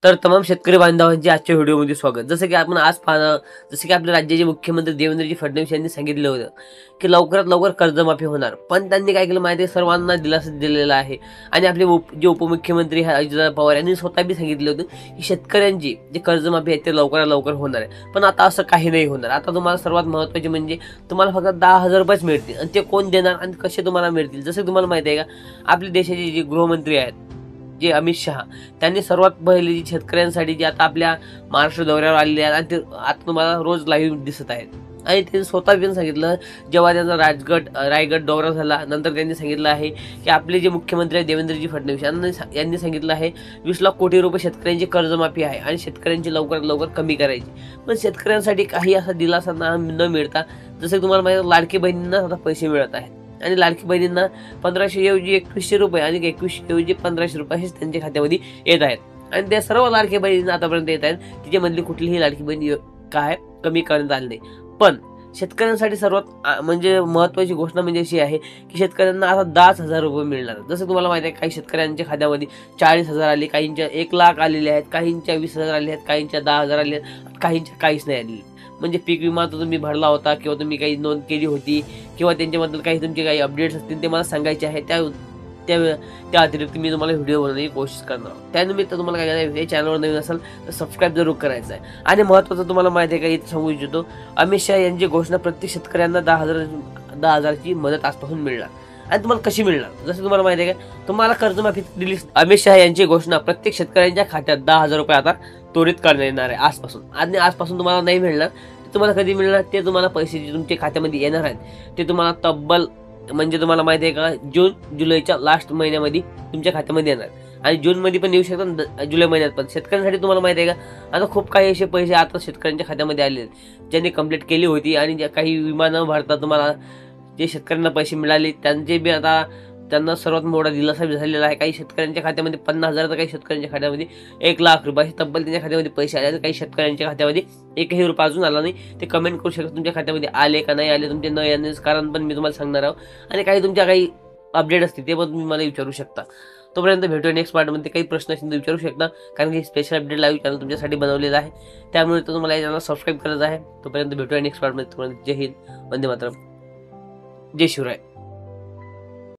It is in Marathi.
तर तमाम शेतकरी बांधवांचे आजच्या व्हिडिओमध्ये स्वागत। जसं की आपण आज जसं की आपल्या राज्याचे मुख्यमंत्री देवेंद्रजी फडणवीस यांनी सांगितलं होतं की लवकरात लवकर कर्जमाफी होणार, पण त्यांनी काय केलं माहिती आहे, सर्वांना दिलासा दिलेला आहे। आणि आपले जे उपमुख्यमंत्री अजितदादा पवार यांनी स्वतः बी सांगितलं होतं की शेतकऱ्यांची जे कर्जमाफी आहे ते लवकरात लवकर होणार आहे। पण आता असं काही नाही होणार। आता तुम्हाला सर्वात महत्त्वाचे म्हणजे तुम्हाला फक्त 10,000 रुपयेच मिळतील, आणि ते कोण देणार आणि कसे तुम्हाला मिळतील। जसं तुम्हाला माहिती आहे का, आपले देशाचे जे गृहमंत्री आहेत जे अमित शहा, त्यांनी सर्वात पहिले जी शेतकऱ्यांसाठी जे आता आपल्या महाराष्ट्र दौऱ्यावर आलेले आहेत आणि ते आता तुम्हाला रोज लाईव्ह दिसत आहेत, आणि त्यांनी स्वतः पण सांगितलं जेव्हा त्यांचा रायगड दौरा झाला नंतर त्यांनी सांगितलं आहे की आपले जे मुख्यमंत्री आहेत देवेंद्रजी फडणवीस यांनी सांगितलं आहे 20 लाख कोटी रुपये शेतकऱ्यांची कर्जमाफी आहे आणि शेतकऱ्यांची लवकरात लवकर कमी करायची। पण शेतकऱ्यांसाठी काही असा दिलासा न मिळता, जसं तुम्हाला माहिती लाडकी बहिणींना आता पैसे मिळत आहेत आणि लाडकी बहिणींना 1500 ऐवजी 2100 रुपये आणि 2100 ऐवजी 1500 रुपये हेच त्यांच्या खात्यामध्ये येत आहेत। आणि त्या सर्व लाडकी बहिणींना आतापर्यंत येत आहेत, तिच्यामधली कुठलीही लाडकी बहीण काय कमी करण्यात आली नाही। पण शेतकऱ्यांसाठी सर्वात म्हणजे महत्त्वाची घोषणा म्हणजे अशी आहे की शेतकऱ्यांना आता 10,000 रुपये मिळणार। जसं तुम्हाला माहिती आहे काही शेतकऱ्यांच्या खात्यामध्ये 40,000 आले, काहींच्या 1 लाख आलेले आहेत, काहींच्या 20,000 आले आहेत, काहींच्या 10,000 आले आहेत, काहींच्या काहीच नाही आलेले। म्हणजे पीक विमा तो तुम्ही भरला होता किंवा तुम्ही काही नोंद केली होती किंवा त्यांच्याबद्दल काही तुमचे काही अपडेट्स असतील ते मला सांगायचे आहे, त्या अतिरिक्त मी तुम्हाला व्हिडिओ बनवण्याची कोशिश करणार। त्यानिमित्त तुम्हाला काय करायचं, हे चॅनलवर नवीन असेल तर सबस्क्राईब जरूर करायचं आहे। आणि महत्त्वाचं तुम्हाला माहिती आहे का, इथे सांगू इच्छितो, अमित शहा यांची घोषणा प्रत्येक शेतकऱ्यांना 10,000ची मदत आजपासून मिळणार। आणि तुम्हाला कशी मिळणार, जसं तुम्हाला माहिती आहे का, तुम्हाला कर्जमाफी दिली। अमित शहा यांची घोषणा प्रत्येक शेतकऱ्यांच्या खात्यात 10,000 रुपये आता त्वरित करण्यात येणार आहे आजपासून। आणि आजपासून तुम्हाला नाही मिळणार, तुम्हाला कधी मिळणार, ते तुम्हाला पैसे जे तुमच्या खात्यामध्ये येणार आहेत ते तुम्हाला तब्बल म्हणजे तुम्हाला माहिती आहे का, जून जुलैच्या लास्ट महिन्यामध्ये तुमच्या खात्यामध्ये येणार। आणि जूनमध्ये पण येऊ शकतात, जुलै महिन्यात पण। शेतकऱ्यांसाठी तुम्हाला माहिती आहे का, आता खूप काही असे पैसे आता शेतकऱ्यांच्या खात्यामध्ये आले आहेत ज्यांनी कंप्लीट केली होती आणि ज्या काही विमा न भरता तुम्हाला जे शेतकऱ्यांना पैसे मिळाले त्यांचे बी आता त्यांना सर्वात मोठा दिलासा झालेला आहे। काही शेतकऱ्यांच्या खात्यामध्ये 50,000 तर काही शेतकऱ्यांच्या खात्यामध्ये 1 लाख रुपये तब्बल त्यांच्या खात्यामध्ये पैसे आले, आणि काही शेतकऱ्यांच्या खात्यामध्ये 1ही रुपया अजून आला नाही। ते कमेंट करू शकता तुमच्या खात्यामध्ये आले का नाही आले, तुमचे न येण्याचं कारण पण मी तुम्हाला सांगणार आहोत, आणि काही तुमच्या काही अपडेट असतील ते पण तुम्ही मला विचारू शकता। तोपर्यंत भेटूया नेक्स्ट पार्टमध्ये। काही प्रश्न असतील तर विचारू शकता, कारण की स्पेशल अपडेट लाईव्ह चॅनल तुमच्यासाठी बनवलेला आहे, त्यामुळे तर तुम्हाला या चॅनलला सबस्क्राईब करायचं आहे। तोपर्यंत भेटूया नेक्स्ट पार्टमध्ये। तोपर्यंत जय हिंद, वंदे मातरम, जय शिवराय।